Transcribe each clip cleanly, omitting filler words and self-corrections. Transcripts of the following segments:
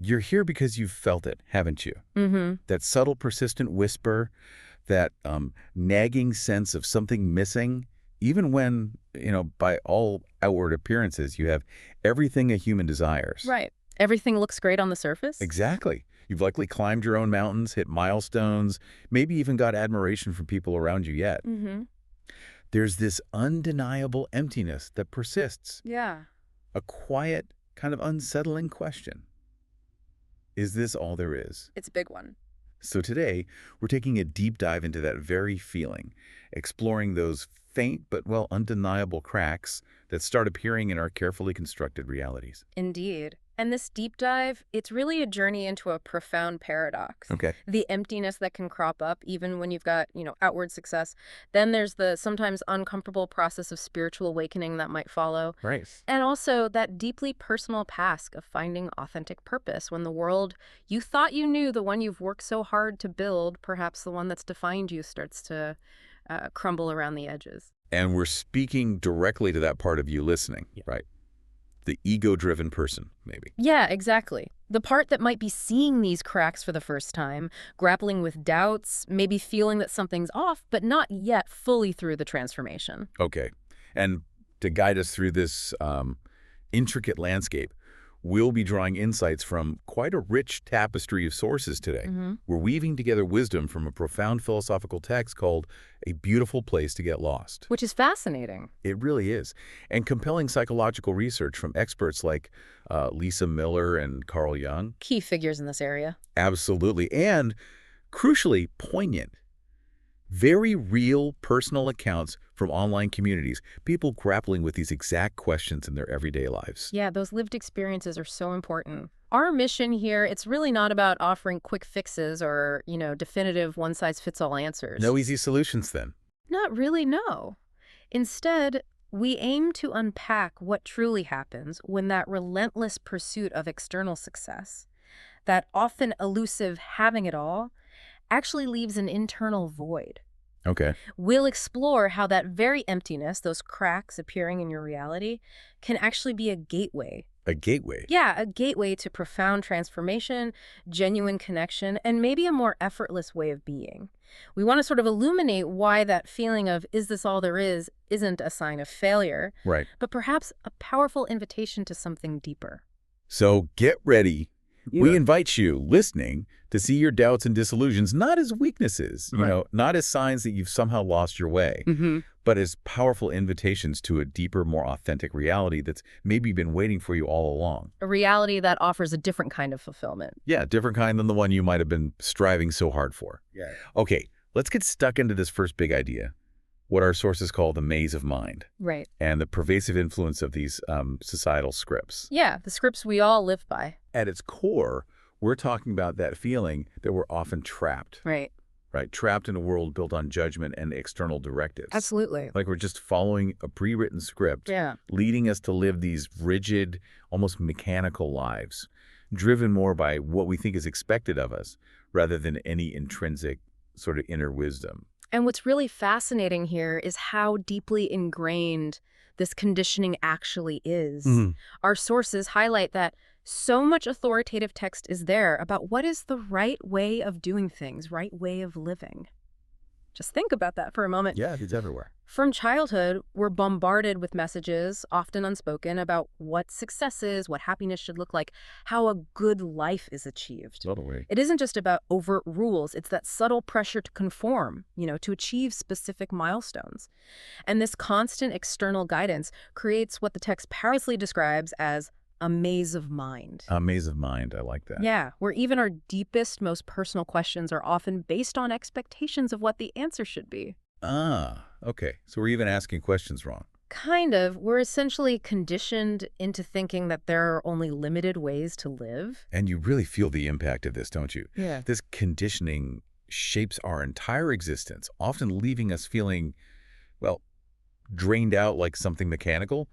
You're here because you've felt it, haven't you? Mm-hmm. That subtle, persistent whisper, that nagging sense of something missing, even when, by all outward appearances, you have everything a human desires. Right. Everything looks great on the surface? Exactly. You've likely climbed your own mountains, hit milestones, maybe even got admiration from people around you yet. Mm-hmm. There's this undeniable emptiness that persists, Yeah. a quiet, kind of unsettling question. Is this all there is? It's a big one. So today, we're taking a deep dive into that very feeling, exploring those faint but, well, undeniable cracks that start appearing in our carefully constructed realities. Indeed. And this deep dive, it's really a journey into a profound paradox. Okay. The emptiness that can crop up even when you've got, outward success. Then there's the sometimes uncomfortable process of spiritual awakening that might follow. Right. And also that deeply personal task of finding authentic purpose when the world you thought you knew, the one you've worked so hard to build, perhaps the one that's defined you, starts to crumble around the edges. And we're speaking directly to that part of you listening, right? The ego-driven person, maybe. Yeah, exactly. The part that might be seeing these cracks for the first time, grappling with doubts, maybe feeling that something's off, but not yet fully through the transformation. Okay. And to guide us through this intricate landscape, we'll be drawing insights from quite a rich tapestry of sources today. Mm-hmm. We're weaving together wisdom from a profound philosophical text called A Beautiful Place to Get Lost. Which is fascinating. It really is. And compelling psychological research from experts like Lisa Miller and Carl Jung. Key figures in this area. Absolutely. And crucially, poignant. Very real personal accounts from online communities, people grappling with these exact questions in their everyday lives. Yeah, those lived experiences are so important. Our mission here, it's really not about offering quick fixes or, definitive one-size-fits-all answers. No easy solutions then. Not really, no. Instead, we aim to unpack what truly happens when that relentless pursuit of external success, that often elusive having it all, actually leaves an internal void. Okay. We'll explore how that very emptiness, those cracks appearing in your reality, can actually be a gateway. A gateway? Yeah, a gateway to profound transformation, genuine connection, and maybe a more effortless way of being. We want to sort of illuminate why that feeling of, is this all there is, isn't a sign of failure, Right. but perhaps a powerful invitation to something deeper. So get ready. We invite you, listening, to see your doubts and disillusions not as weaknesses, not as signs that you've somehow lost your way, but as powerful invitations to a deeper, more authentic reality that's maybe been waiting for you all along. A reality that offers a different kind of fulfillment. Yeah, different kind than the one you might have been striving so hard for. Yeah. Okay, let's get stuck into this first big idea, what our sources call the maze of mind. Right. And the pervasive influence of these societal scripts. Yeah, the scripts we all live by. At its core, we're talking about that feeling that we're often trapped. Right. Right, trapped in a world built on judgment and external directives. Absolutely. Like we're just following a pre-written script, leading us to live these rigid, almost mechanical lives, driven more by what we think is expected of us, rather than any intrinsic sort of inner wisdom. And what's really fascinating here is how deeply ingrained this conditioning actually is. Our sources highlight that so much authoritative text is there about what is the right way of doing things, right way of living. Just think about that for a moment. Yeah, it's everywhere. From childhood, we're bombarded with messages, often unspoken, about what success is, what happiness should look like, how a good life is achieved. Totally. It isn't just about overt rules. It's that subtle pressure to conform, to achieve specific milestones. And this constant external guidance creates what the text powerfully describes as a maze of mind. A maze of mind. I like that. Yeah, where even our deepest, most personal questions are often based on expectations of what the answer should be. Ah, okay. So we're even asking questions wrong. Kind of. We're essentially conditioned into thinking that there are only limited ways to live. And you really feel the impact of this, don't you? Yeah. This conditioning shapes our entire existence, often leaving us feeling, well, drained out like something mechanical.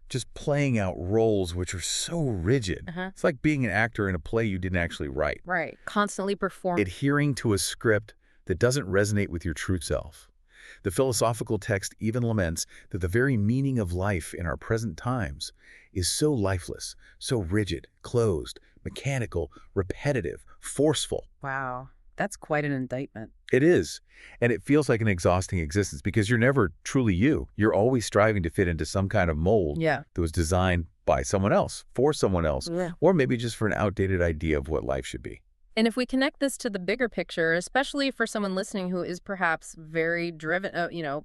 Just playing out roles which are so rigid. It's like being an actor in a play you didn't actually write. Right. Constantly perform. Adhering to a script that doesn't resonate with your true self. The philosophical text even laments that the very meaning of life in our present times is so lifeless, so rigid, closed, mechanical, repetitive, forceful. Wow. That's quite an indictment. It is. And it feels like an exhausting existence because you're never truly you. You're always striving to fit into some kind of mold Yeah. that was designed by someone else, for someone else, Yeah. or maybe just for an outdated idea of what life should be. And if we connect this to the bigger picture, especially for someone listening who is perhaps very driven,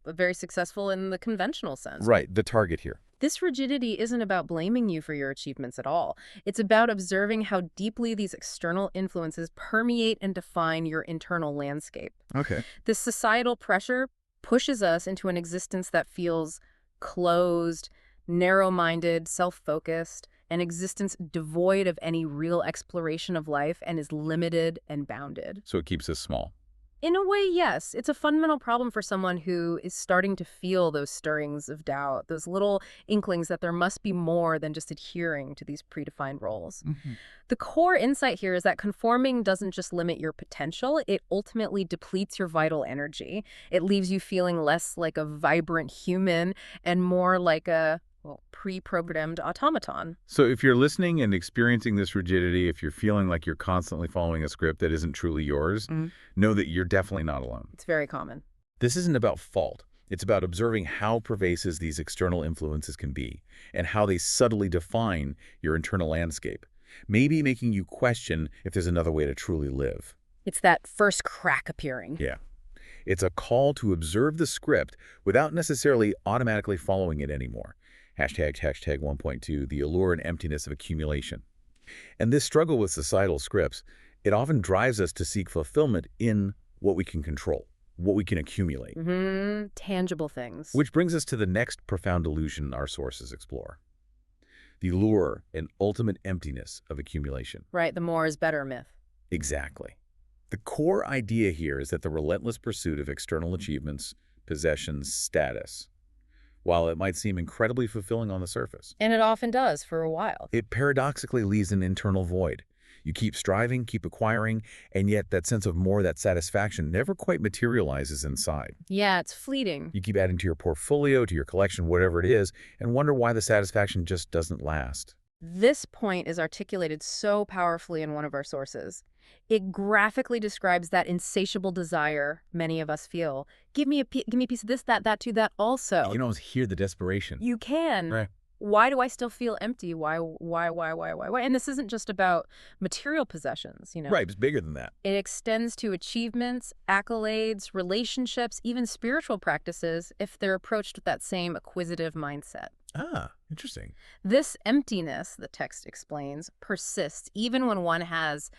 very successful in the conventional sense. Right, the target here. This rigidity isn't about blaming you for your achievements at all. It's about observing how deeply these external influences permeate and define your internal landscape. Okay. This societal pressure pushes us into an existence that feels closed, narrow-minded, self-focused, an existence devoid of any real exploration of life and is limited and bounded. So it keeps us small. In a way, yes. It's a fundamental problem for someone who is starting to feel those stirrings of doubt, those little inklings that there must be more than just adhering to these predefined roles. Mm-hmm. The core insight here is that conforming doesn't just limit your potential, it ultimately depletes your vital energy. It leaves you feeling less like a vibrant human and more like a pre-programmed automaton. So if you're listening and experiencing this rigidity, if you're feeling like you're constantly following a script that isn't truly yours, know that you're definitely not alone. It's very common. This isn't about fault. It's about observing how pervasive these external influences can be and how they subtly define your internal landscape, maybe making you question if there's another way to truly live. It's that first crack appearing. Yeah. It's a call to observe the script without necessarily automatically following it anymore. Hashtag 1.2, the allure and emptiness of accumulation. And this struggle with societal scripts, it often drives us to seek fulfillment in what we can control, what we can accumulate. Tangible things. Which brings us to the next profound illusion our sources explore. The lure and ultimate emptiness of accumulation. Right, the more is better myth. Exactly. The core idea here is that the relentless pursuit of external achievements, possessions, status, while it might seem incredibly fulfilling on the surface. And it often does for a while. It paradoxically leaves an internal void. You keep striving, keep acquiring, and yet that sense of more, that satisfaction, never quite materializes inside. Yeah, it's fleeting. You keep adding to your portfolio, to your collection, whatever it is, and wonder why the satisfaction just doesn't last. This point is articulated so powerfully in one of our sources. It graphically describes that insatiable desire many of us feel. Give me a piece of this, that, too, that also. You can almost hear the desperation. You can. Right. Why do I still feel empty? Why? And this isn't just about material possessions, Right, it's bigger than that. It extends to achievements, accolades, relationships, even spiritual practices if they're approached with that same acquisitive mindset. Ah, interesting. This emptiness, the text explains, persists even when one has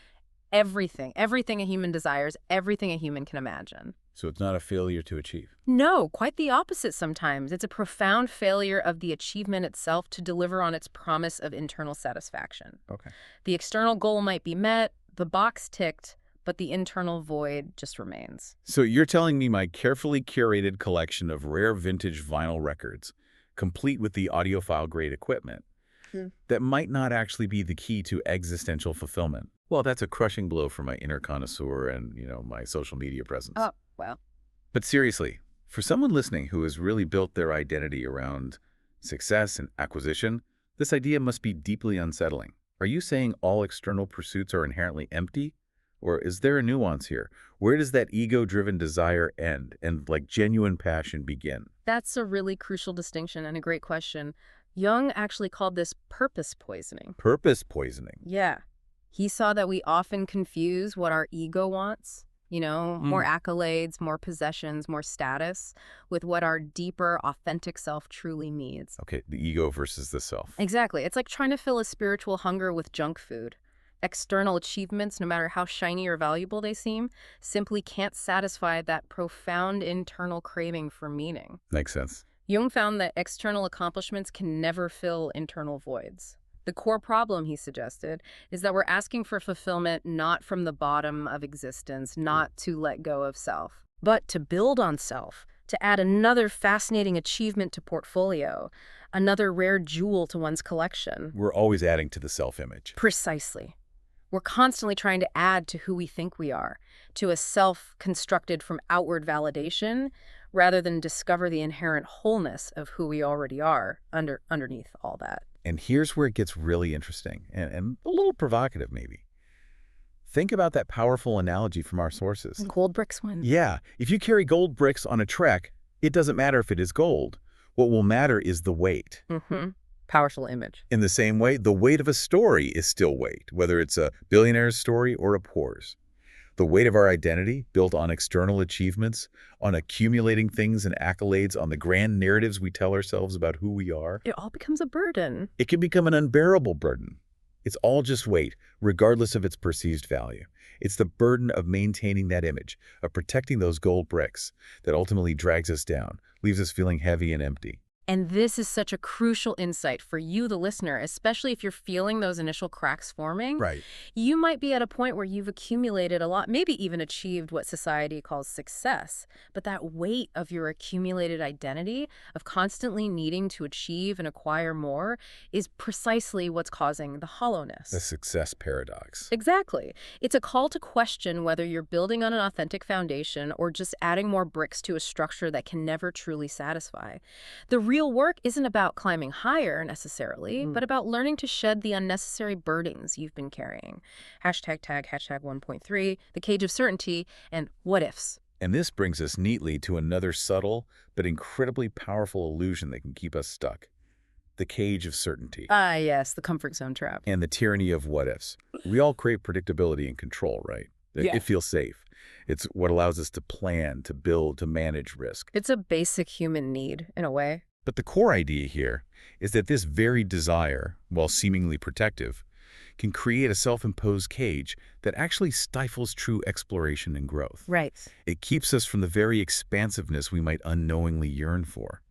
everything a human desires, everything a human can imagine. So it's not a failure to achieve. No, quite the opposite sometimes. It's a profound failure of the achievement itself to deliver on its promise of internal satisfaction. Okay. The external goal might be met, the box ticked, but the internal void just remains. So you're telling me my carefully curated collection of rare vintage vinyl records, complete with the audiophile-grade equipment, that might not actually be the key to existential fulfillment. Well, that's a crushing blow for my inner connoisseur and, my social media presence. Oh, well. But seriously, for someone listening who has really built their identity around success and acquisition, this idea must be deeply unsettling. Are you saying all external pursuits are inherently empty? Or is there a nuance here? Where does that ego-driven desire end and genuine passion begin? That's a really crucial distinction and a great question. Jung actually called this purpose poisoning. Purpose poisoning? Yeah. He saw that we often confuse what our ego wants, more accolades, more possessions, more status, with what our deeper, authentic self truly needs. Okay, the ego versus the self. Exactly. It's like trying to fill a spiritual hunger with junk food. External achievements, no matter how shiny or valuable they seem, simply can't satisfy that profound internal craving for meaning. Makes sense. Jung found that external accomplishments can never fill internal voids. The core problem, he suggested, is that we're asking for fulfillment not from the bottom of existence, not to let go of self, but to build on self, to add another fascinating achievement to portfolio, another rare jewel to one's collection. We're always adding to the self-image. Precisely. We're constantly trying to add to who we think we are, to a self constructed from outward validation, rather than discover the inherent wholeness of who we already are underneath all that. And here's where it gets really interesting and a little provocative maybe. Think about that powerful analogy from our sources. Gold bricks one. Yeah, if you carry gold bricks on a trek, it doesn't matter if it is gold. What will matter is the weight. Powerful image. In the same way, the weight of a story is still weight, whether it's a billionaire's story or a poor's. The weight of our identity, built on external achievements, on accumulating things and accolades, on the grand narratives we tell ourselves about who we are. It all becomes a burden. It can become an unbearable burden. It's all just weight, regardless of its perceived value. It's the burden of maintaining that image, of protecting those gold bricks, that ultimately drags us down, leaves us feeling heavy and empty. And this is such a crucial insight for you, the listener, especially if you're feeling those initial cracks forming. Right. You might be at a point where you've accumulated a lot, maybe even achieved what society calls success. But that weight of your accumulated identity, of constantly needing to achieve and acquire more, is precisely what's causing the hollowness. The success paradox. Exactly. It's a call to question whether you're building on an authentic foundation or just adding more bricks to a structure that can never truly satisfy. The real work isn't about climbing higher necessarily, but about learning to shed the unnecessary burdens you've been carrying. #tag, #1.3, the cage of certainty, and what ifs. And this brings us neatly to another subtle but incredibly powerful illusion that can keep us stuck. The cage of certainty. Ah, yes, the comfort zone trap. And the tyranny of what ifs. We all crave predictability and control, right? Yeah. It feels safe. It's what allows us to plan, to build, to manage risk. It's a basic human need, in a way. But the core idea here is that this very desire, while seemingly protective, can create a self-imposed cage that actually stifles true exploration and growth. Right. It keeps us from the very expansiveness we might unknowingly yearn for,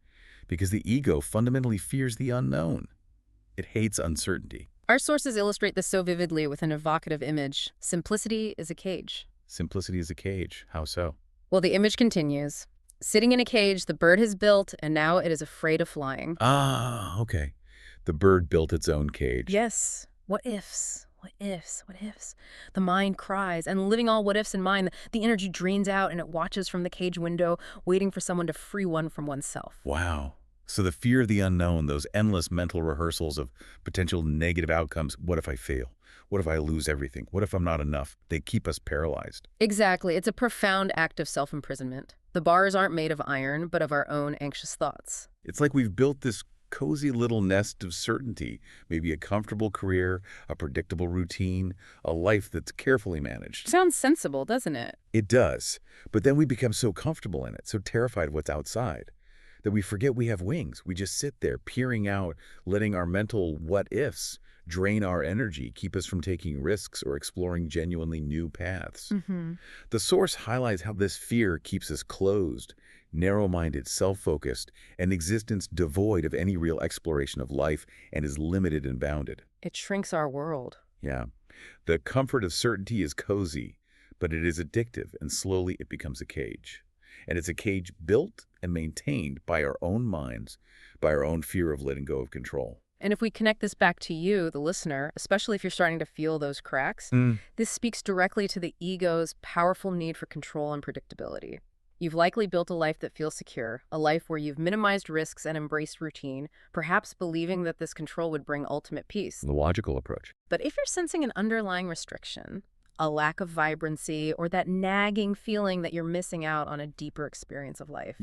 because the ego fundamentally fears the unknown. It hates uncertainty. Our sources illustrate this so vividly with an evocative image. Simplicity is a cage. Simplicity is a cage. How so? Well, the image continues. Sitting in a cage the bird has built, and now it is afraid of flying. Ah, okay. The bird built its own cage. Yes. What ifs? What ifs? What ifs? The mind cries, and living all what ifs in mind, the energy drains out and it watches from the cage window, waiting for someone to free one from oneself. Wow. So the fear of the unknown, those endless mental rehearsals of potential negative outcomes, what if I fail? What if I lose everything? What if I'm not enough? They keep us paralyzed. Exactly. It's a profound act of self-imprisonment. The bars aren't made of iron, but of our own anxious thoughts. It's like we've built this cozy little nest of certainty, maybe a comfortable career, a predictable routine, a life that's carefully managed. Sounds sensible, doesn't it? It does. But then we become so comfortable in it, so terrified of what's outside, that we forget we have wings. We just sit there peering out, letting our mental what-ifs drain our energy, keep us from taking risks or exploring genuinely new paths. The source highlights how this fear keeps us closed, narrow-minded, self-focused, an existence devoid of any real exploration of life and is limited and bounded. It shrinks our world. Yeah. The comfort of certainty is cozy, but it is addictive, and slowly it becomes a cage. And it's a cage built and maintained by our own minds, by our own fear of letting go of control. And if we connect this back to you, the listener, especially if you're starting to feel those cracks, this speaks directly to the ego's powerful need for control and predictability. You've likely built a life that feels secure, a life where you've minimized risks and embraced routine, perhaps believing that this control would bring ultimate peace. The logical approach. But if you're sensing an underlying restriction, a lack of vibrancy, or that nagging feeling that you're missing out on a deeper experience of life,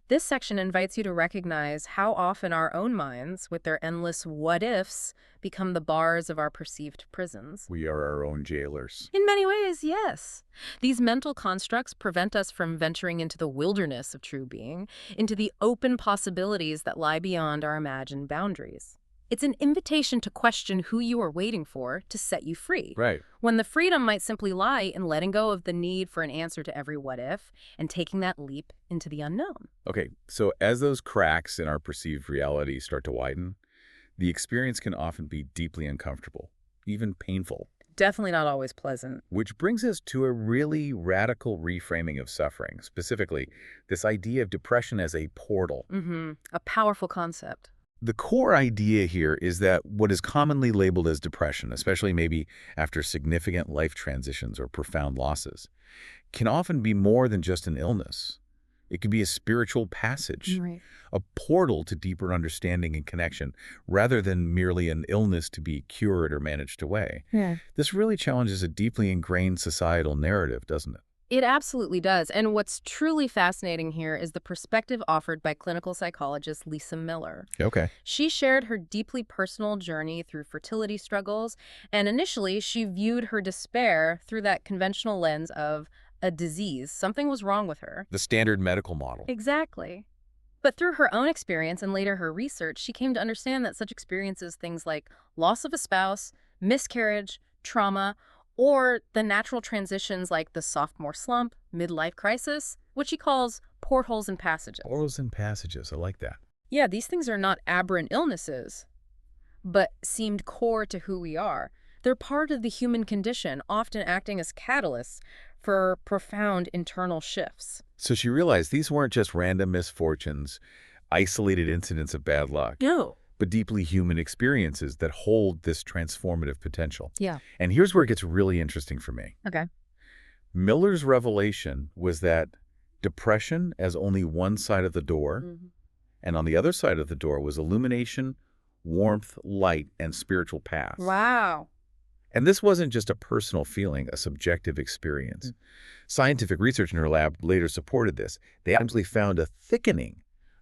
this section invites you to recognize how often our own minds, with their endless what-ifs, become the bars of our perceived prisons. We are our own jailers. In many ways, yes. These mental constructs prevent us from venturing into the wilderness of true being, into the open possibilities that lie beyond our imagined boundaries. It's an invitation to question who you are waiting for to set you free. Right. When the freedom might simply lie in letting go of the need for an answer to every what if and taking that leap into the unknown. Okay, so as those cracks in our perceived reality start to widen, the experience can often be deeply uncomfortable, even painful. Definitely not always pleasant. Which brings us to a really radical reframing of suffering, specifically this idea of depression as a portal. A powerful concept. The core idea here is that what is commonly labeled as depression, especially maybe after significant life transitions or profound losses, can often be more than just an illness. It could be a spiritual passage, Right. a portal to deeper understanding and connection, rather than merely an illness to be cured or managed away. Yeah. This really challenges a deeply ingrained societal narrative, doesn't it? It absolutely does. And what's truly fascinating here is the perspective offered by clinical psychologist Lisa Miller. Okay. She shared her deeply personal journey through fertility struggles, and initially she viewed her despair through that conventional lens of a disease. Something was wrong with her. The standard medical model. Exactly. But through her own experience and later her research, she came to understand that such experiences, things like loss of a spouse, miscarriage, trauma, or the natural transitions like the sophomore slump, midlife crisis, which she calls portholes and passages. Portals and passages. I like that. Yeah, these things are not aberrant illnesses, but seemed core to who we are. They're part of the human condition, often acting as catalysts for profound internal shifts. So she realized these weren't just random misfortunes, isolated incidents of bad luck, No. but deeply human experiences that hold this transformative potential. Yeah. And here's where it gets really interesting for me. Okay. Miller's revelation was that depression as only one side of the door, and on the other side of the door was illumination, warmth, light, and spiritual path. Wow. And this wasn't just a personal feeling, a subjective experience. Scientific research in her lab later supported this. They actually found a thickening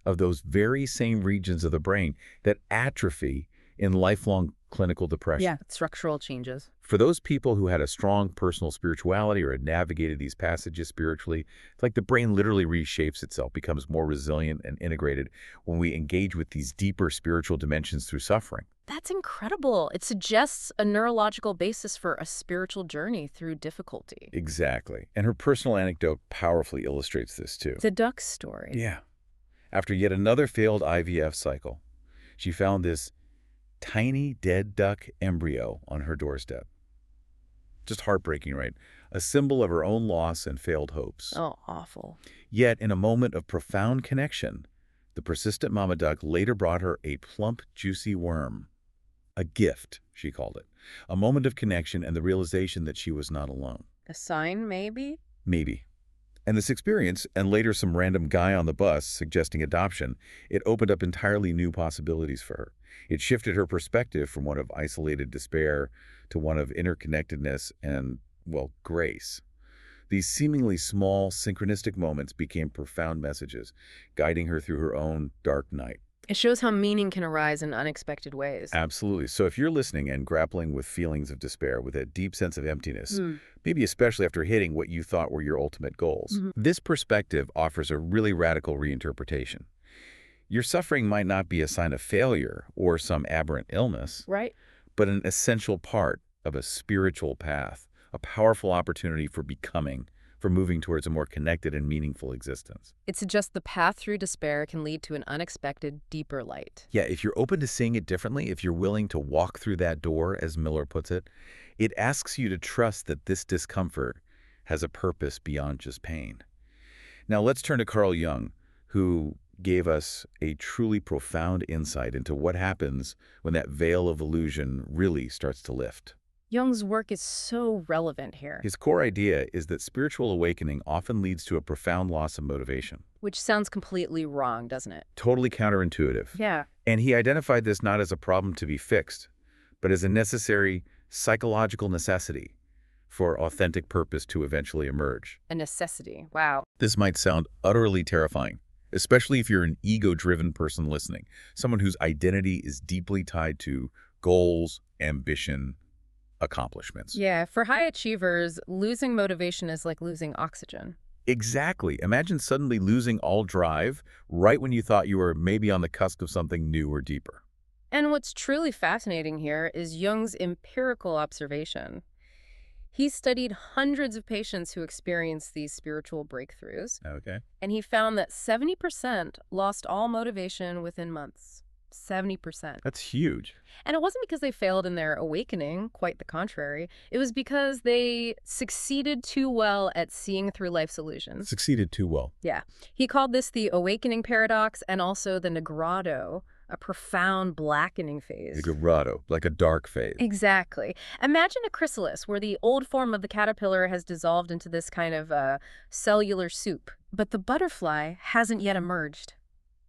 of those very same regions of the brain that atrophy in lifelong clinical depression. Yeah, structural changes. For those people who had a strong personal spirituality or had navigated these passages spiritually, it's like the brain literally reshapes itself, becomes more resilient and integrated when we engage with these deeper spiritual dimensions through suffering. That's incredible. It suggests a neurological basis for a spiritual journey through difficulty. Exactly. And her personal anecdote powerfully illustrates this too. The duck story. Yeah. After yet another failed IVF cycle, she found this tiny dead duck embryo on her doorstep. Just heartbreaking, right? A symbol of her own loss and failed hopes. Oh, awful. Yet, in a moment of profound connection, the persistent mama duck later brought her a plump, juicy worm. A gift, she called it. A moment of connection and the realization that she was not alone. A sign, maybe? Maybe. And this experience, and later some random guy on the bus suggesting adoption, it opened up entirely new possibilities for her. It shifted her perspective from one of isolated despair to one of interconnectedness and, well, grace. These seemingly small, synchronistic moments became profound messages, guiding her through her own dark night. It shows how meaning can arise in unexpected ways. Absolutely. So if you're listening and grappling with feelings of despair, with a deep sense of emptiness, maybe especially after hitting what you thought were your ultimate goals, this perspective offers a really radical reinterpretation. Your suffering might not be a sign of failure or some aberrant illness, Right? but an essential part of a spiritual path, a powerful opportunity for becoming, for moving towards a more connected and meaningful existence. It suggests the path through despair can lead to an unexpected, deeper light. Yeah, if you're open to seeing it differently, if you're willing to walk through that door, as Miller puts it, it asks you to trust that this discomfort has a purpose beyond just pain. Now let's turn to Carl Jung, who gave us a truly profound insight into what happens when that veil of illusion really starts to lift. Jung's work is so relevant here, His core idea is that spiritual awakening often leads to a profound loss of motivation. which sounds completely wrong, doesn't it? Totally counterintuitive. Yeah. And he identified this not as a problem to be fixed, but as a necessary psychological necessity for authentic purpose to eventually emerge. A necessity. Wow. This might sound utterly terrifying, especially if you're an ego-driven person listening, someone whose identity is deeply tied to goals, ambition, accomplishments. Yeah, for high achievers, losing motivation is like losing oxygen. Exactly. Imagine suddenly losing all drive right when you thought you were maybe on the cusp of something new or deeper. And what's truly fascinating here is Jung's empirical observation. He studied hundreds of patients who experienced these spiritual breakthroughs, Okay. and he found that 70% lost all motivation within months. 70%. That's huge. And it wasn't because they failed in their awakening, quite the contrary. It was because they succeeded too well at seeing through life's illusions. Succeeded too well. Yeah. He called this the awakening paradox and also the Negrado, a profound blackening phase. Like a grotto, like a dark phase. Exactly. Imagine a chrysalis where the old form of the caterpillar has dissolved into this kind of cellular soup, But the butterfly hasn't yet emerged.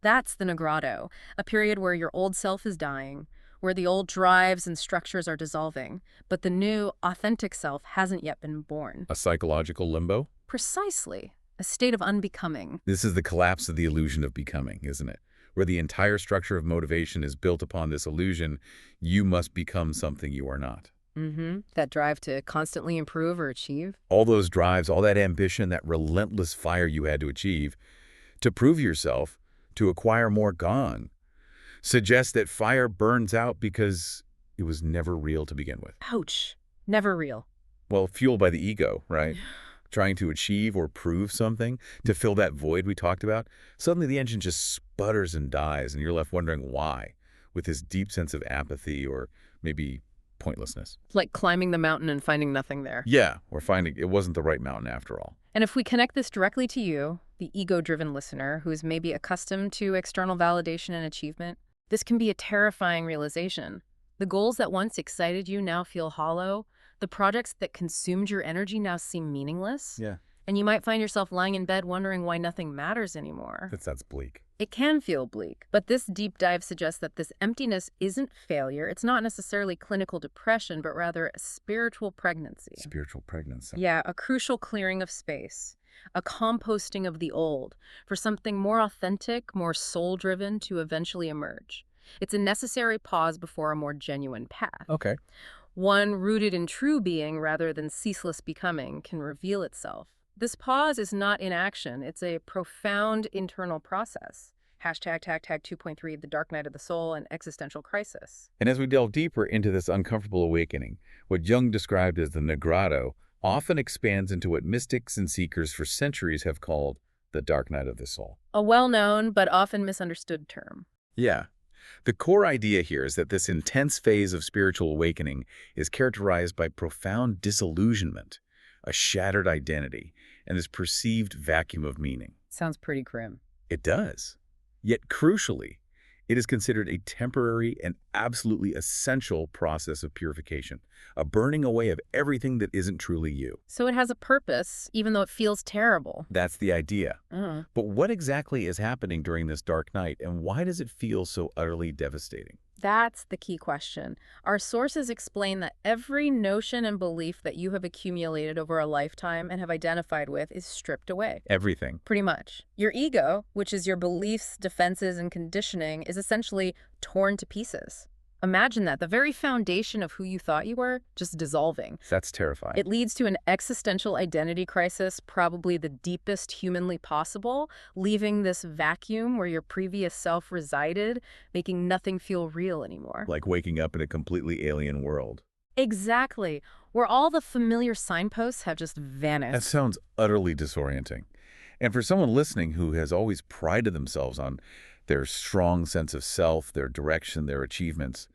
That's the Negrado, a period where your old self is dying, where the old drives and structures are dissolving, but the new, authentic self hasn't yet been born. A psychological limbo? Precisely. A state of unbecoming. This is the collapse of the illusion of becoming, isn't it? Where the entire structure of motivation is built upon this illusion, you must become something you are not. That drive to constantly improve or achieve. All those drives, all that ambition, that relentless fire you had to achieve, to prove yourself, to acquire more, gone, suggests that fire burns out because it was never real to begin with. Ouch. Never real. Well, fueled by the ego, right? Trying to achieve or prove something, to fill that void we talked about, suddenly the engine just sputters and dies, and you're left wondering why, with this deep sense of apathy or maybe pointlessness. Like climbing the mountain and finding nothing there. Yeah, or finding it wasn't the right mountain after all. And if we connect this directly to you, the ego-driven listener who is maybe accustomed to external validation and achievement, this can be a terrifying realization. The goals that once excited you now feel hollow. The projects that consumed your energy now seem meaningless. Yeah. And you might find yourself lying in bed wondering why nothing matters anymore. That's bleak. It can feel bleak, but this deep dive suggests that this emptiness isn't failure. It's not necessarily clinical depression, but rather a spiritual pregnancy. Spiritual pregnancy. Yeah, a crucial clearing of space, a composting of the old for something more authentic, more soul-driven to eventually emerge. It's a necessary pause before a more genuine path. Okay. One rooted in true being rather than ceaseless becoming can reveal itself. This pause is not inaction. It's a profound internal process. Hashtag 2.3, the dark night of the soul and existential crisis. And as we delve deeper into this uncomfortable awakening, what Jung described as the Negrado often expands into what mystics and seekers for centuries have called the dark night of the soul. A well-known but often misunderstood term. Yeah. The core idea here is that this intense phase of spiritual awakening is characterized by profound disillusionment, a shattered identity, and this perceived vacuum of meaning. Sounds pretty grim. It does. Yet crucially, it is considered a temporary and absolutely essential process of purification, a burning away of everything that isn't truly you. So it has a purpose, even though it feels terrible. That's the idea. But what exactly is happening during this dark night, and why does it feel so utterly devastating? That's the key question. Our sources explain that every notion and belief that you have accumulated over a lifetime and have identified with is stripped away. Everything. Pretty much. Your ego, which is your beliefs, defenses, and conditioning, is essentially torn to pieces. Imagine that, the very foundation of who you thought you were, just dissolving. That's terrifying. It leads to an existential identity crisis, probably the deepest humanly possible, leaving this vacuum where your previous self resided, making nothing feel real anymore. Like waking up in a completely alien world. Exactly. Where all the familiar signposts have just vanished. That sounds utterly disorienting. And for someone listening who has always prided themselves on their strong sense of self, their direction, their achievements,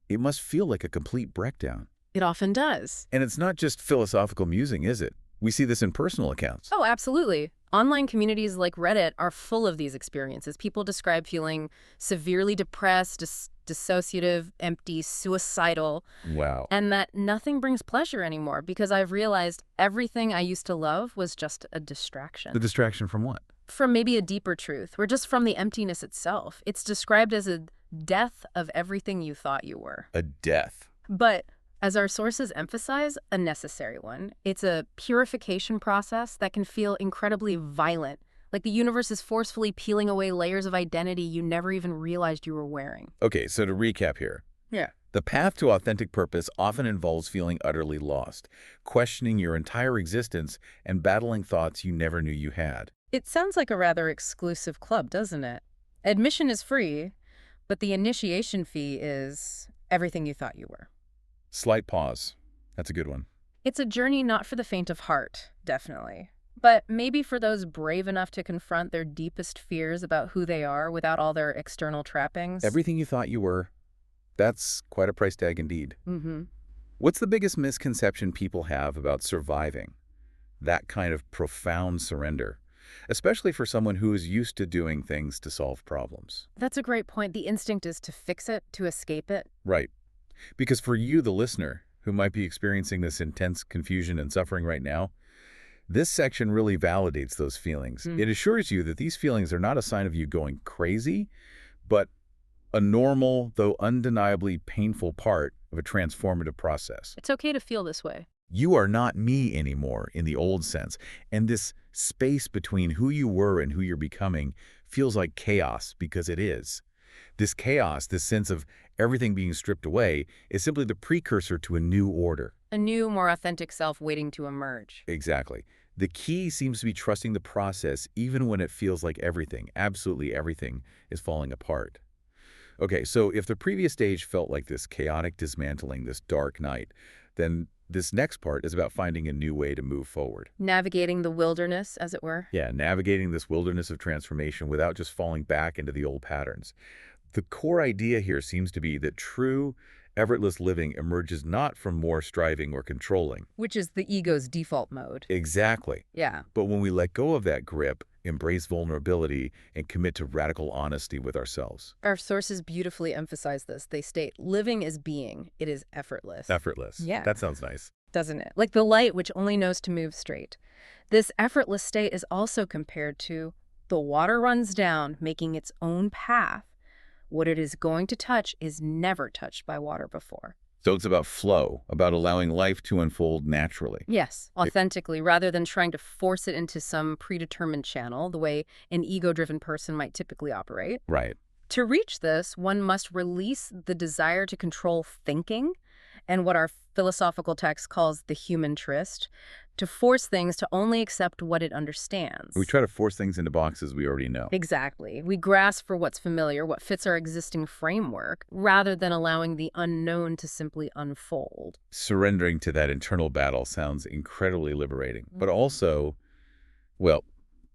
it must feel like a complete breakdown. It often does. And it's not just philosophical musing, is it? We see this in personal accounts. Oh, absolutely. Online communities like Reddit are full of these experiences. People describe feeling severely depressed, dissociative, empty, suicidal. Wow. And that nothing brings pleasure anymore because I've realized everything I used to love was just a distraction. The distraction from what? From maybe a deeper truth, or just from the emptiness itself. It's described as a death of everything you thought you were. A death. But as our sources emphasize, a necessary one. It's a purification process that can feel incredibly violent, like the universe is forcefully peeling away layers of identity you never even realized you were wearing. Okay, so to recap here. Yeah. The path to authentic purpose often involves feeling utterly lost, questioning your entire existence, and battling thoughts you never knew you had. It sounds like a rather exclusive club, doesn't it? Admission is free, but the initiation fee is everything you thought you were. Slight pause. That's a good one. It's a journey not for the faint of heart, definitely. But maybe for those brave enough to confront their deepest fears about who they are without all their external trappings. Everything you thought you were. That's quite a price tag indeed. What's the biggest misconception people have about surviving that kind of profound surrender, especially for someone who is used to doing things to solve problems? That's a great point. The instinct is to fix it, to escape it. Right. Because for you, the listener, who might be experiencing this intense confusion and suffering right now, This section really validates those feelings. It assures you that these feelings are not a sign of you going crazy, but a normal, though undeniably painful part of a transformative process. It's okay to feel this way. You are not me anymore in the old sense, and this space between who you were and who you're becoming feels like chaos because it is. This chaos, this sense of everything being stripped away, is simply the precursor to a new order. A new, more authentic self waiting to emerge. Exactly. The key seems to be trusting the process even when it feels like everything, absolutely everything, is falling apart. Okay, so if the previous stage felt like this chaotic dismantling, this dark night, then this next part is about finding a new way to move forward. Navigating the wilderness, as it were. Yeah, navigating this wilderness of transformation without just falling back into the old patterns. The core idea here seems to be that true, effortless living emerges not from more striving or controlling. Which is the ego's default mode. Exactly. Yeah. But when we let go of that grip, embrace vulnerability, and commit to radical honesty with ourselves. Our sources beautifully emphasize this. They state, living is being. It is effortless. Effortless. Yeah. That sounds nice. Doesn't it? Like the light which only knows to move straight. This effortless state is also compared to the water runs down, making its own path. What it is going to touch is never touched by water before. So it's about flow, about allowing life to unfold naturally. Yes, authentically, rather than trying to force it into some predetermined channel, the way an ego-driven person might typically operate. Right. To reach this, one must release the desire to control thinking and what our philosophical text calls the human tryst, to force things to only accept what it understands. We try to force things into boxes we already know. Exactly. We grasp for what's familiar, what fits our existing framework, rather than allowing the unknown to simply unfold. Surrendering to that internal battle sounds incredibly liberating, but also, well,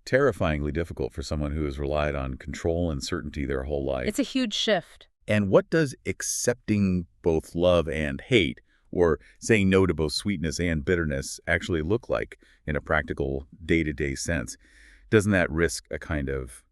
terrifyingly difficult for someone who has relied on control and certainty their whole life. It's a huge shift. And what does accepting both love and hate, or saying no to both sweetness and bitterness, actually look like in a practical day-to-day sense? Doesn't that risk a kind of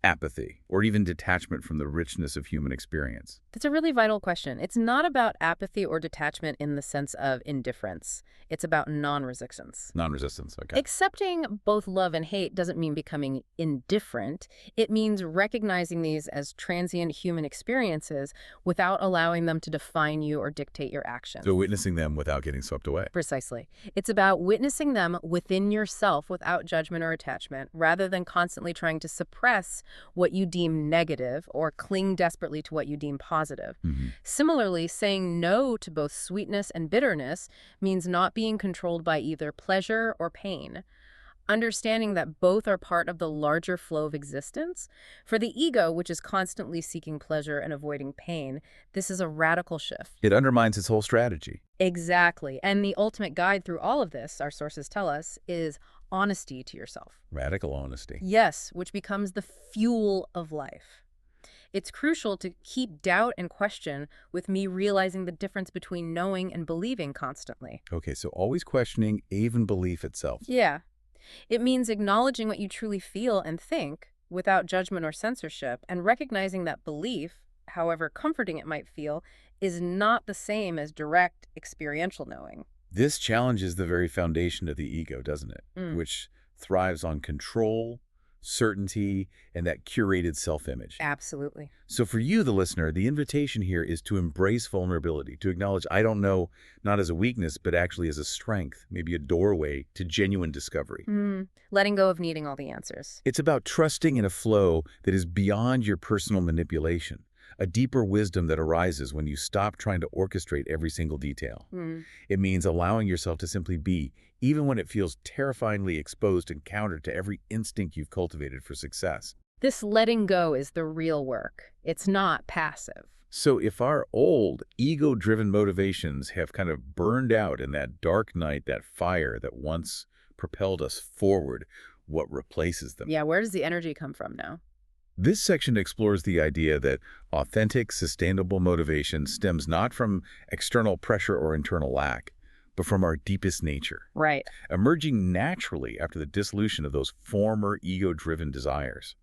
apathy or even detachment from the richness of human experience? That's a really vital question. It's not about apathy or detachment in the sense of indifference. It's about non-resistance. Non-resistance, okay. Accepting both love and hate doesn't mean becoming indifferent. It means recognizing these as transient human experiences without allowing them to define you or dictate your actions. So witnessing them without getting swept away. Precisely. It's about witnessing them within yourself without judgment or attachment, rather than constantly trying to suppress what you deem negative or cling desperately to what you deem positive. Similarly, saying no to both sweetness and bitterness means not being controlled by either pleasure or pain. Understanding that both are part of the larger flow of existence. For the ego, which is constantly seeking pleasure and avoiding pain, this is a radical shift. It undermines its whole strategy. Exactly. And the ultimate guide through all of this, our sources tell us, is honesty to yourself. Radical honesty. Yes, which becomes the fuel of life. It's crucial to keep doubt and question with me realizing the difference between knowing and believing constantly. Okay, so always questioning even belief itself. Yeah. It means acknowledging what you truly feel and think without judgment or censorship, and recognizing that belief, however comforting it might feel, is not the same as direct experiential knowing. This challenges the very foundation of the ego, doesn't it? Which thrives on control, certainty, and that curated self-image. Absolutely. So for you, the listener, the invitation here is to embrace vulnerability, to acknowledge I don't know, not as a weakness, but actually as a strength, maybe a doorway to genuine discovery. Letting go of needing all the answers. It's about trusting in a flow that is beyond your personal manipulation, a deeper wisdom that arises when you stop trying to orchestrate every single detail. It means allowing yourself to simply be, even when it feels terrifyingly exposed and counter to every instinct you've cultivated for success. This letting go is the real work. It's not passive. So if our old ego-driven motivations have kind of burned out in that dark night, that fire that once propelled us forward, what replaces them? Yeah, where does the energy come from now? This section explores the idea that authentic, sustainable motivation stems not from external pressure or internal lack, but from our deepest nature. Right. Emerging naturally after the dissolution of those former ego-driven desires.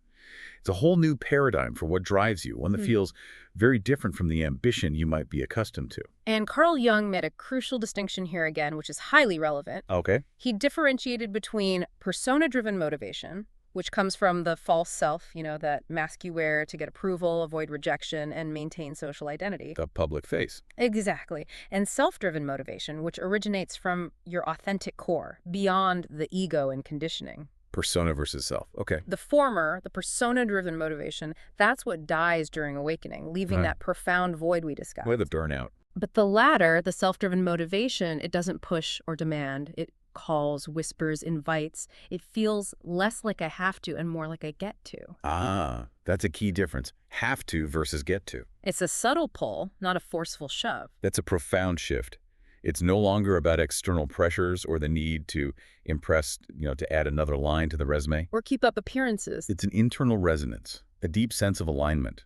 It's a whole new paradigm for what drives you, one that feels very different from the ambition you might be accustomed to. And Carl Jung made a crucial distinction here again, which is highly relevant. Okay. He differentiated between persona-driven motivation, which comes from the false self, that mask you wear to get approval, avoid rejection, and maintain social identity. The public face. Exactly. And self-driven motivation, which originates from your authentic core, beyond the ego and conditioning. Persona versus self. Okay. The former, the persona-driven motivation, that's what dies during awakening, leaving that profound void we discussed. Where the burnout. But the latter, the self-driven motivation, it doesn't push or demand. It calls, whispers, invites. It feels less like I have to and more like I get to. Ah, that's a key difference. Have to versus get to. It's a subtle pull, not a forceful shove. That's a profound shift. It's no longer about external pressures or the need to impress, to add another line to the resume. Or keep up appearances. It's an internal resonance, a deep sense of alignment.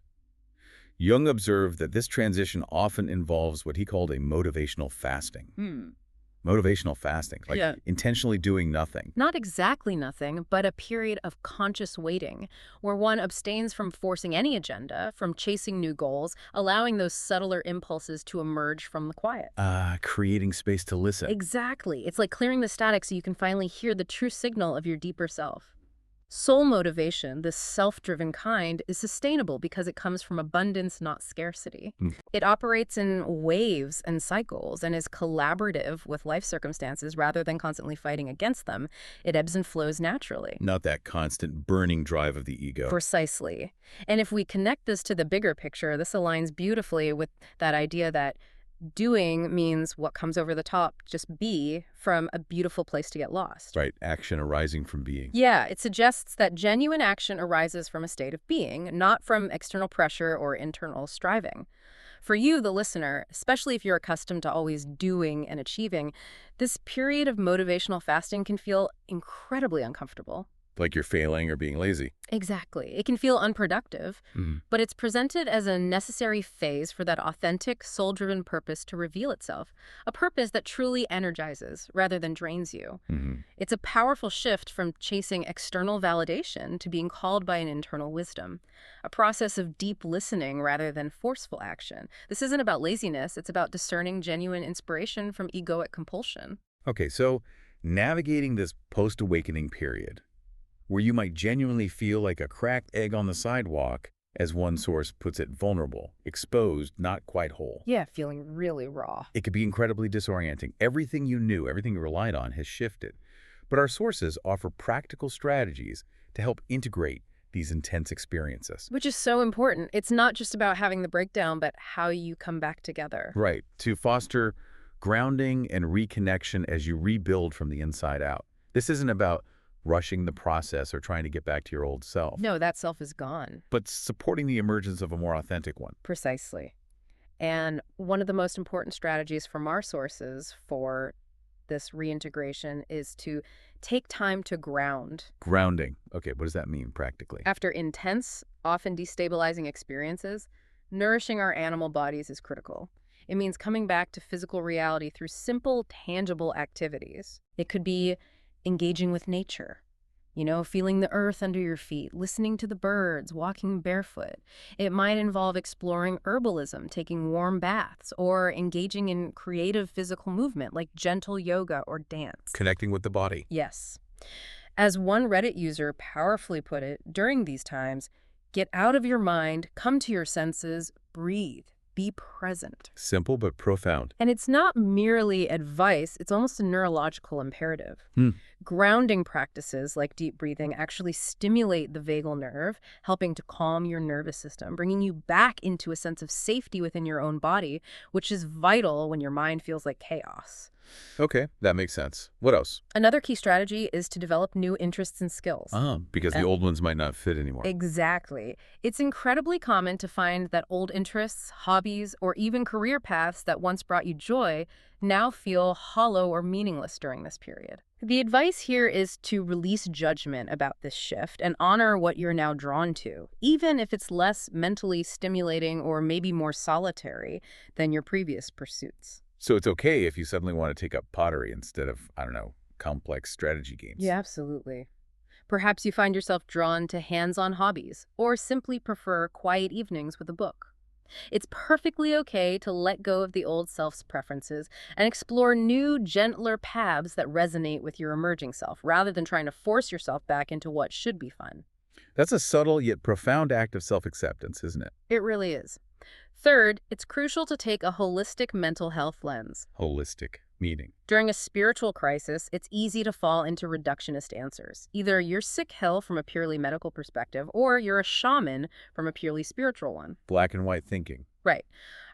Jung observed that this transition often involves what he called a motivational fasting. Motivational fasting, like intentionally doing nothing. Not exactly nothing, but a period of conscious waiting, where one abstains from forcing any agenda, from chasing new goals, allowing those subtler impulses to emerge from the quiet. Creating space to listen. Exactly. It's like clearing the static so you can finally hear the true signal of your deeper self. Soul motivation, this self-driven kind, is sustainable because it comes from abundance, not scarcity. It operates in waves and cycles and is collaborative with life circumstances rather than constantly fighting against them. It ebbs and flows naturally. Not that constant burning drive of the ego. Precisely. And if we connect this to the bigger picture, this aligns beautifully with that idea that doing means what comes over the top, just be, from a beautiful place to get lost. Right, action arising from being. Yeah, it suggests that genuine action arises from a state of being, not from external pressure or internal striving. For you, the listener, especially if you're accustomed to always doing and achieving, this period of motivational fasting can feel incredibly uncomfortable. Like you're failing or being lazy. Exactly. It can feel unproductive, but it's presented as a necessary phase for that authentic, soul-driven purpose to reveal itself, a purpose that truly energizes rather than drains you. It's a powerful shift from chasing external validation to being called by an internal wisdom, a process of deep listening rather than forceful action. This isn't about laziness, it's about discerning genuine inspiration from egoic compulsion. Okay, so navigating this post-awakening period, where you might genuinely feel like a cracked egg on the sidewalk, as one source puts it, vulnerable, exposed, not quite whole. Yeah, feeling really raw. It could be incredibly disorienting. Everything you knew, everything you relied on has shifted. But our sources offer practical strategies to help integrate these intense experiences. Which is so important. It's not just about having the breakdown, but how you come back together. Right, to foster grounding and reconnection as you rebuild from the inside out. This isn't about rushing the process or trying to get back to your old self. No, that self is gone. But supporting the emergence of a more authentic one. Precisely. And one of the most important strategies from our sources for this reintegration is to take time to ground. Grounding. Okay, what does that mean practically? After intense, often destabilizing experiences, nourishing our animal bodies is critical. It means coming back to physical reality through simple, tangible activities. It could be engaging with nature, feeling the earth under your feet, listening to the birds, walking barefoot. It might involve exploring herbalism, taking warm baths, or engaging in creative physical movement like gentle yoga or dance. Connecting with the body. Yes. As one Reddit user powerfully put it, during these times, get out of your mind, come to your senses, breathe. Be present. Simple but profound. And it's not merely advice, it's almost a neurological imperative. Grounding practices like deep breathing actually stimulate the vagal nerve, helping to calm your nervous system, bringing you back into a sense of safety within your own body, which is vital when your mind feels like chaos. Okay, that makes sense. What else? Another key strategy is to develop new interests and skills. Because the old ones might not fit anymore. Exactly. It's incredibly common to find that old interests, hobbies, or even career paths that once brought you joy now feel hollow or meaningless during this period. The advice here is to release judgment about this shift and honor what you're now drawn to, even if it's less mentally stimulating or maybe more solitary than your previous pursuits. So it's okay if you suddenly want to take up pottery instead of, complex strategy games. Yeah, absolutely. Perhaps you find yourself drawn to hands-on hobbies or simply prefer quiet evenings with a book. It's perfectly okay to let go of the old self's preferences and explore new, gentler paths that resonate with your emerging self, rather than trying to force yourself back into what should be fun. That's a subtle yet profound act of self-acceptance, isn't it? It really is. Third, it's crucial to take a holistic mental health lens. Holistic meaning. During a spiritual crisis, it's easy to fall into reductionist answers. Either you're sick hell from a purely medical perspective, or you're a shaman from a purely spiritual one. Black and white thinking. Right.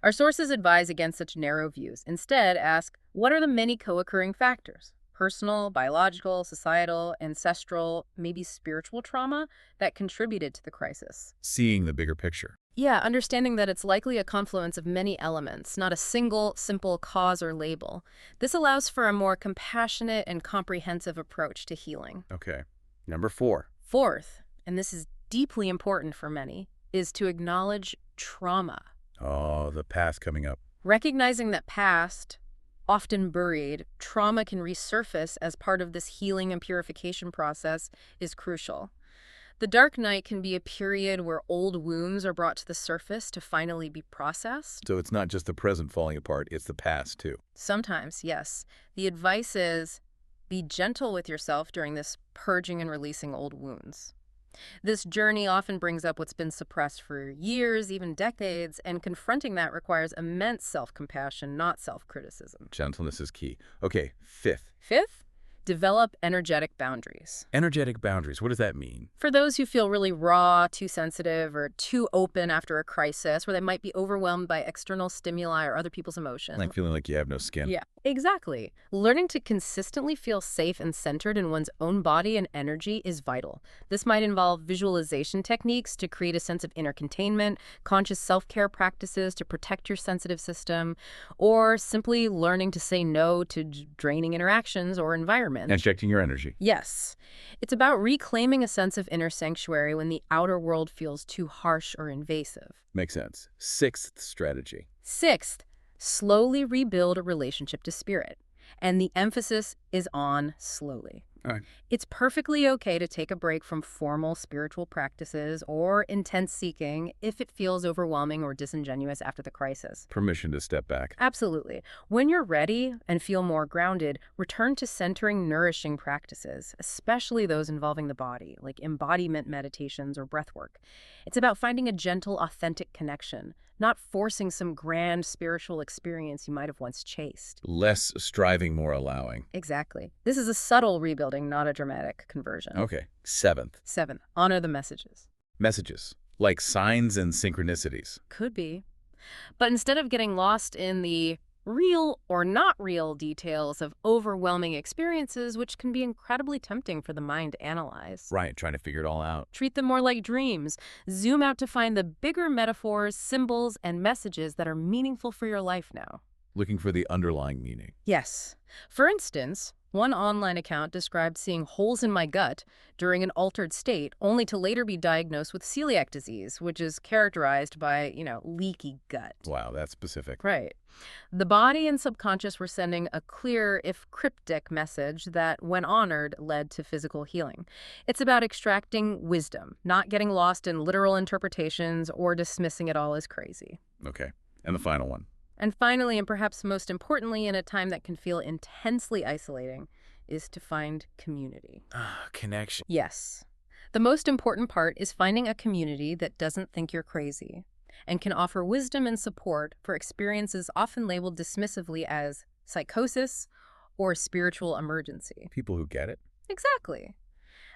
Our sources advise against such narrow views. Instead, ask, what are the many co-occurring factors? Personal, biological, societal, ancestral, maybe spiritual trauma that contributed to the crisis. Seeing the bigger picture. Yeah, understanding that it's likely a confluence of many elements, not a single, simple cause or label. This allows for a more compassionate and comprehensive approach to healing. Okay. Number 4. Fourth, and this is deeply important for many, is to acknowledge trauma. Oh, the past coming up. Recognizing that past, often buried, trauma can resurface as part of this healing and purification process is crucial. The dark night can be a period where old wounds are brought to the surface to finally be processed. So it's not just the present falling apart, it's the past too. Sometimes, yes. The advice is be gentle with yourself during this purging and releasing old wounds. This journey often brings up what's been suppressed for years, even decades, and confronting that requires immense self-compassion, not self-criticism. Gentleness is key. Okay, 5th. Fifth, develop energetic boundaries. Energetic boundaries. What does that mean? For those who feel really raw, too sensitive, or too open after a crisis, where they might be overwhelmed by external stimuli or other people's emotions. Like feeling like you have no skin. Yeah, exactly. Learning to consistently feel safe and centered in one's own body and energy is vital. This might involve visualization techniques to create a sense of inner containment, conscious self-care practices to protect your sensitive system, or simply learning to say no to draining interactions or environments. And checking your energy. Yes. It's about reclaiming a sense of inner sanctuary when the outer world feels too harsh or invasive. Makes sense. 6th strategy. Sixth, slowly rebuild a relationship to spirit. And the emphasis is on slowly. All right. It's perfectly okay to take a break from formal spiritual practices or intense seeking if it feels overwhelming or disingenuous after the crisis. Permission to step back. Absolutely. When you're ready and feel more grounded, return to centering, nourishing practices, especially those involving the body, like embodiment meditations or breath work. It's about finding a gentle, authentic connection, not forcing some grand spiritual experience you might have once chased. Less striving, more allowing. Exactly. This is a subtle rebuilding, not a dramatic conversion. Okay. 7th. Seven, honor the messages. Messages. Like signs and synchronicities. Could be. But instead of getting lost in the real or not real details of overwhelming experiences, which can be incredibly tempting for the mind to analyze. Right, trying to figure it all out. Treat them more like dreams. Zoom out to find the bigger metaphors, symbols, and messages that are meaningful for your life now. Looking for the underlying meaning. Yes. For instance, one online account described seeing holes in my gut during an altered state, only to later be diagnosed with celiac disease, which is characterized by, leaky gut. Wow, that's specific. Right. The body and subconscious were sending a clear, if cryptic, message that, when honored, led to physical healing. It's about extracting wisdom, not getting lost in literal interpretations or dismissing it all as crazy. Okay. And the final one. And finally, and perhaps most importantly, in a time that can feel intensely isolating, is to find community. Connection. Yes. The most important part is finding a community that doesn't think you're crazy and can offer wisdom and support for experiences often labeled dismissively as psychosis or spiritual emergency. People who get it. Exactly.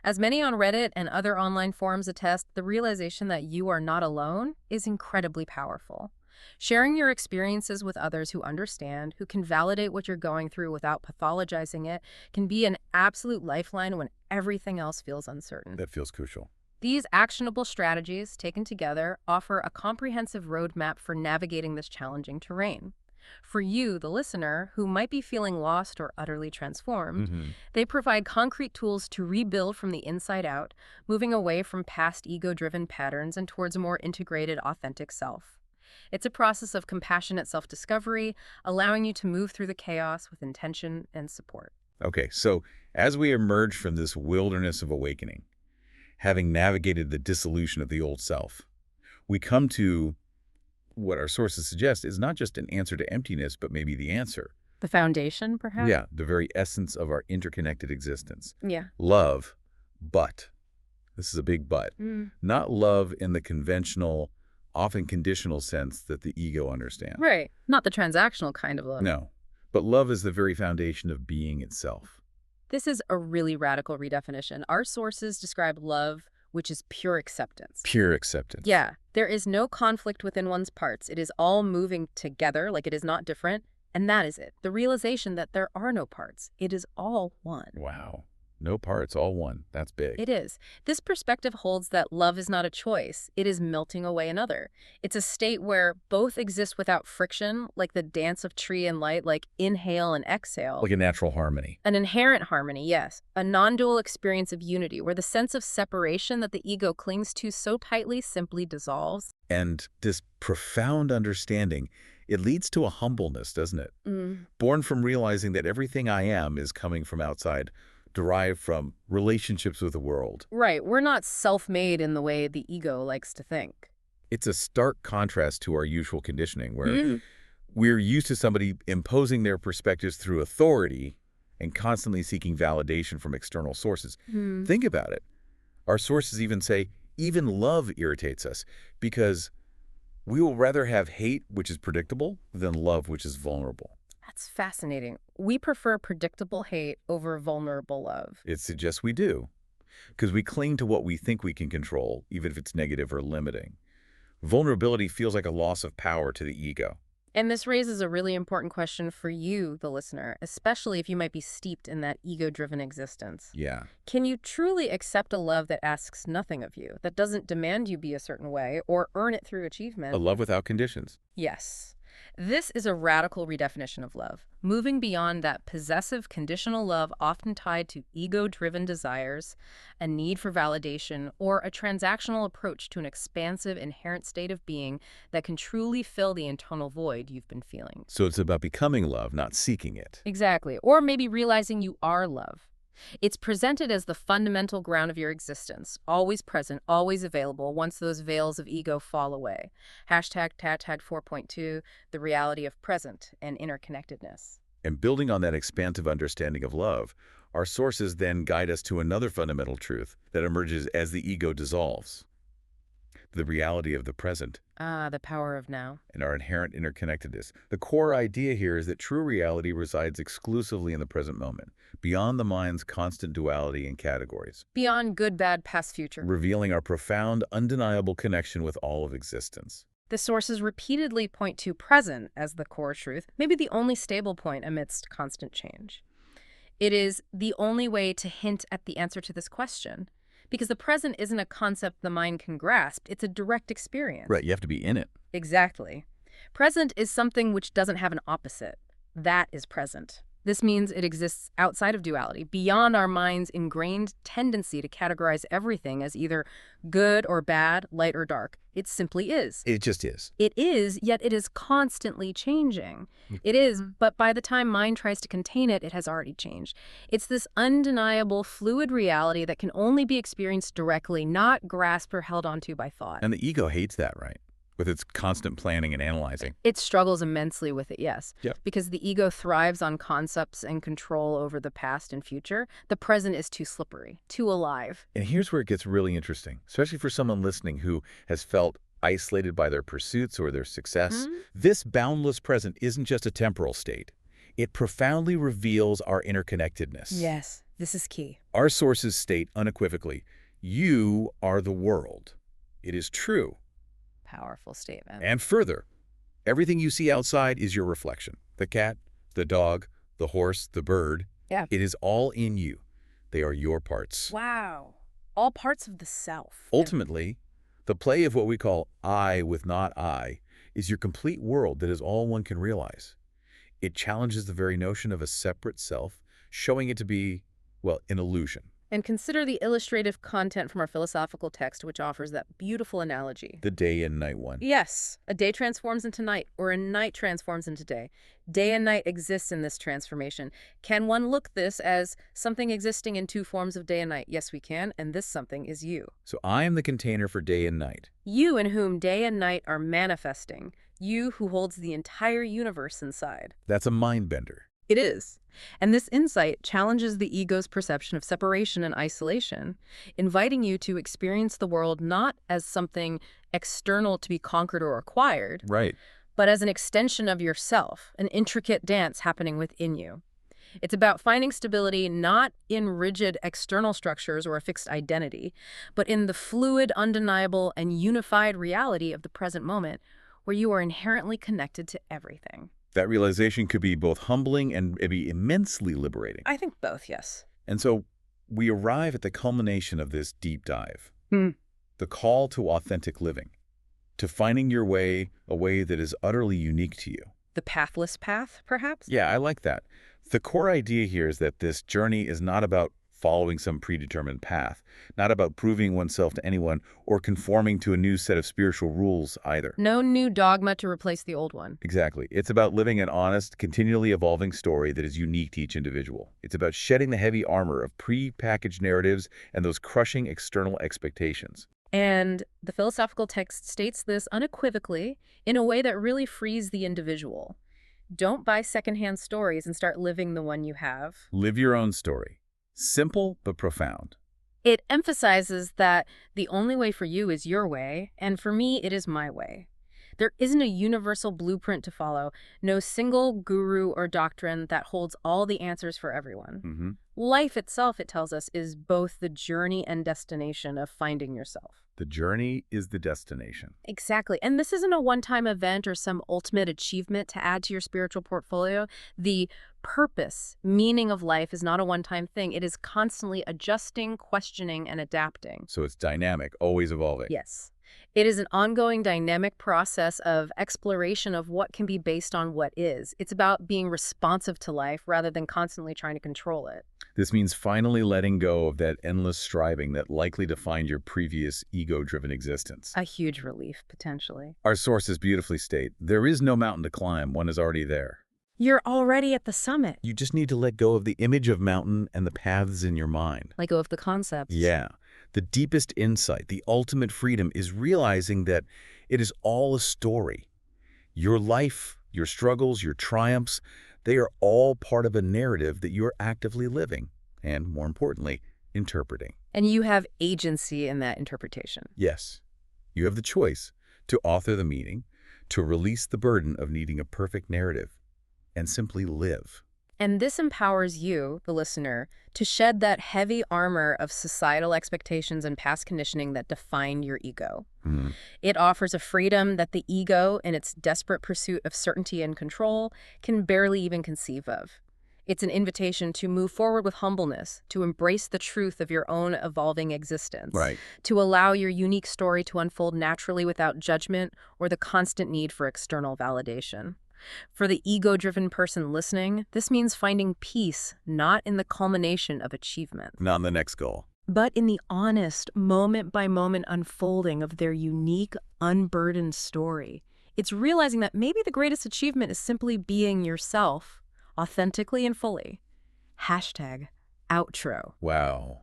As many on Reddit and other online forums attest, the realization that you are not alone is incredibly powerful. Sharing your experiences with others who understand, who can validate what you're going through without pathologizing it, can be an absolute lifeline when everything else feels uncertain. That feels crucial. These actionable strategies, taken together, offer a comprehensive roadmap for navigating this challenging terrain. For you, the listener, who might be feeling lost or utterly transformed, they provide concrete tools to rebuild from the inside out, moving away from past ego-driven patterns and towards a more integrated, authentic self. It's a process of compassionate self-discovery, allowing you to move through the chaos with intention and support. Okay, so As we emerge from this wilderness of awakening, having navigated the dissolution of the old self, we come to what our sources suggest is not just an answer to emptiness, but maybe the answer. The foundation, perhaps? Yeah, the very essence of our interconnected existence. Yeah. Love, but, this is a big but, not love in the conventional, often conditional sense that the ego understands. Right. Not the transactional kind of love. No, but love is the very foundation of being itself. This is a really radical redefinition. Our sources describe love, which is pure acceptance. Pure acceptance. Yeah. There is no conflict within one's parts. It is all moving together, like it is not different. And that is it. The realization that there are no parts. It is all one. Wow. No parts, all one. That's big. It is. This perspective holds that love is not a choice. It is melting away another. It's a state where both exist without friction, like the dance of tree and light, like inhale and exhale. Like a natural harmony. An inherent harmony, yes. A non-dual experience of unity, where the sense of separation that the ego clings to so tightly simply dissolves. And this profound understanding, it leads to a humbleness, doesn't it? Born from realizing that everything I am is coming from outside, derived from relationships with the world. Right. We're not self-made in the way the ego likes to think. It's a stark contrast to our usual conditioning, where we're used to somebody imposing their perspectives through authority and constantly seeking validation from external sources. Think about it. Our sources even say, even love irritates us, because we will rather have hate, which is predictable, than love, which is vulnerable. That's fascinating. We prefer predictable hate over vulnerable love. It suggests we do, because we cling to what we think we can control, even if it's negative or limiting. Vulnerability feels like a loss of power to the ego. And this raises a really important question for you, the listener, especially if you might be steeped in that ego-driven existence. Yeah. Can you truly accept a love that asks nothing of you, that doesn't demand you be a certain way or earn it through achievement? A love without conditions. Yes. This is a radical redefinition of love, moving beyond that possessive, conditional love often tied to ego-driven desires, a need for validation, or a transactional approach to an expansive, inherent state of being that can truly fill the internal void you've been feeling. So it's about becoming love, not seeking it. Exactly. Or maybe realizing you are love. It's presented as the fundamental ground of your existence, always present, always available once those veils of ego fall away. Hashtag TAG 4.2, the reality of present and interconnectedness. And building on that expansive understanding of love, our sources then guide us to another fundamental truth that emerges as the ego dissolves. The reality of the present. The power of now. And our inherent interconnectedness. The core idea here is that true reality resides exclusively in the present moment, beyond the mind's constant duality and categories. Beyond good, bad, past, future. Revealing our profound, undeniable connection with all of existence. The sources repeatedly point to present as the core truth, maybe the only stable point amidst constant change. It is the only way to hint at the answer to this question. Because the present isn't a concept the mind can grasp, it's a direct experience. Right, you have to be in it. Exactly. Present is something which doesn't have an opposite. That is present. This means it exists outside of duality, beyond our mind's ingrained tendency to categorize everything as either good or bad, light or dark. It simply is. It just is. It is, yet it is constantly changing. It is, but by the time mind tries to contain it, it has already changed. It's this undeniable, fluid reality that can only be experienced directly, not grasped or held onto by thought. And the ego hates that, right? With its constant planning and analyzing. It struggles immensely with it, yes. Yep. Because the ego thrives on concepts and control over the past and future. The present is too slippery, too alive. And here's where it gets really interesting, especially for someone listening who has felt isolated by their pursuits or their success. This boundless present isn't just a temporal state. It profoundly reveals our interconnectedness. Yes, this is key. Our sources state unequivocally, you are the world. It is true. Powerful statement. And further, everything you see outside is your reflection. The cat, the dog, the horse, the bird. Yeah. It is all in you. They are your parts. Wow. All parts of the self. Ultimately, the play of what we call I with not I is your complete world that is all one can realize. It challenges the very notion of a separate self, showing it to be, well, an illusion. And consider the illustrative content from our philosophical text, which offers that beautiful analogy. The day and night one. Yes, a day transforms into night, or a night transforms into day. Day and night exists in this transformation. Can one look this as something existing in two forms of day and night? Yes, we can, and this something is you. So I am the container for day and night. You in whom day and night are manifesting. You who holds the entire universe inside. That's a mind bender. It is. And this insight challenges the ego's perception of separation and isolation, inviting you to experience the world not as something external to be conquered or acquired, Right. but as an extension of yourself, an intricate dance happening within you. It's about finding stability not in rigid external structures or a fixed identity, but in the fluid, undeniable, and unified reality of the present moment, where you are inherently connected to everything. That realization could be both humbling and be immensely liberating. I think both, yes. And so we arrive at the culmination of this deep dive. Hmm. The call to authentic living, to finding your way, a way that is utterly unique to you. The pathless path, perhaps? Yeah, I like that. The core idea here is that this journey is not about following some predetermined path, not about proving oneself to anyone or conforming to a new set of spiritual rules either. No new dogma to replace the old one. Exactly. It's about living an honest, continually evolving story that is unique to each individual. It's about shedding the heavy armor of pre-packaged narratives and those crushing external expectations. And the philosophical text states this unequivocally in a way that really frees the individual. Don't buy secondhand stories and start living the one you have. Live your own story. Simple but profound. It emphasizes that the only way for you is your way, and for me, it is my way. There isn't a universal blueprint to follow, no single guru or doctrine that holds all the answers for everyone. Mm-hmm. Life itself, it tells us, is both the journey and destination of finding yourself. The journey is the destination. Exactly. And this isn't a one-time event or some ultimate achievement to add to your spiritual portfolio. The purpose, meaning of life is not a one-time thing. It is constantly adjusting, questioning, and adapting. So it's dynamic, always evolving. Yes. It is an ongoing dynamic process of exploration of what can be based on what is. It's about being responsive to life rather than constantly trying to control it. This means finally letting go of that endless striving that likely defined your previous ego-driven existence. A huge relief, potentially. Our sources beautifully state, there is no mountain to climb, one is already there. You're already at the summit. You just need to let go of the image of mountain and the paths in your mind. Let go of the concepts. Yeah. The deepest insight, the ultimate freedom is realizing that it is all a story. Your life, your struggles, your triumphs, they are all part of a narrative that you're actively living and, more importantly, interpreting. And you have agency in that interpretation. Yes. You have the choice to author the meaning, to release the burden of needing a perfect narrative, and simply live. And this empowers you, the listener, to shed that heavy armor of societal expectations and past conditioning that define your ego. Mm-hmm. It offers a freedom that the ego, in its desperate pursuit of certainty and control, can barely even conceive of. It's an invitation to move forward with humbleness, to embrace the truth of your own evolving existence, Right. to allow your unique story to unfold naturally without judgment or the constant need for external validation. For the ego-driven person listening, this means finding peace not in the culmination of achievement, Not the next goal. but in the honest, moment-by-moment unfolding of their unique, unburdened story. It's realizing that maybe the greatest achievement is simply being yourself, authentically and fully. #outro. Wow.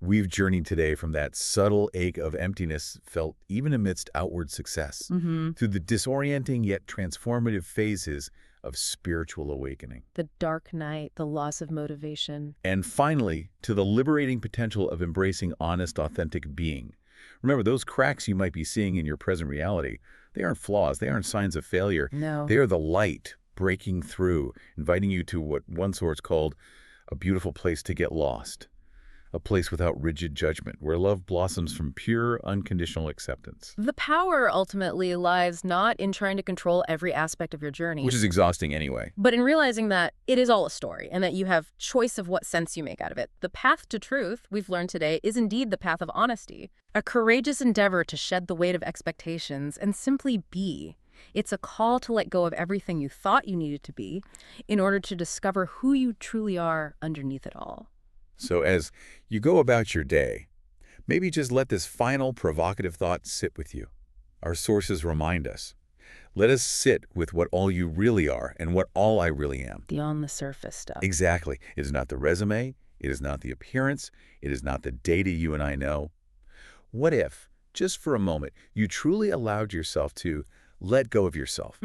We've journeyed today from that subtle ache of emptiness felt even amidst outward success through the disorienting yet transformative phases of spiritual awakening. The dark night, the loss of motivation. And finally, to the liberating potential of embracing honest, authentic being. Remember, those cracks you might be seeing in your present reality, they aren't flaws, they aren't signs of failure. No. They are the light breaking through, inviting you to what one source called a beautiful place to get lost. A place without rigid judgment, where love blossoms from pure, unconditional acceptance. The power ultimately lies not in trying to control every aspect of your journey, Which is exhausting anyway. but in realizing that it is all a story and that you have choice of what sense you make out of it. The path to truth, we've learned today, is indeed the path of honesty, a courageous endeavor to shed the weight of expectations and simply be. It's a call to let go of everything you thought you needed to be in order to discover who you truly are underneath it all. So as you go about your day, maybe just let this final provocative thought sit with you. Our sources remind us. Let us sit with what all you really are and what all I really am. The on-the-surface stuff. Exactly. It is not the resume. It is not the appearance. It is not the data you and I know. What if, just for a moment, you truly allowed yourself to let go of yourself,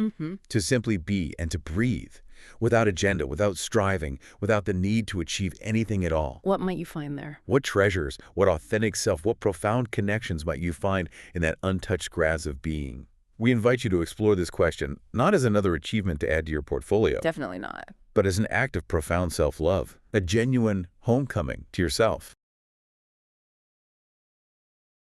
to simply be and to breathe, without agenda, without striving, without the need to achieve anything at all? What might you find there? What treasures, what authentic self, what profound connections might you find in that untouched grass of being? We invite you to explore this question, not as another achievement to add to your portfolio, Definitely not. but as an act of profound self-love, a genuine homecoming to yourself.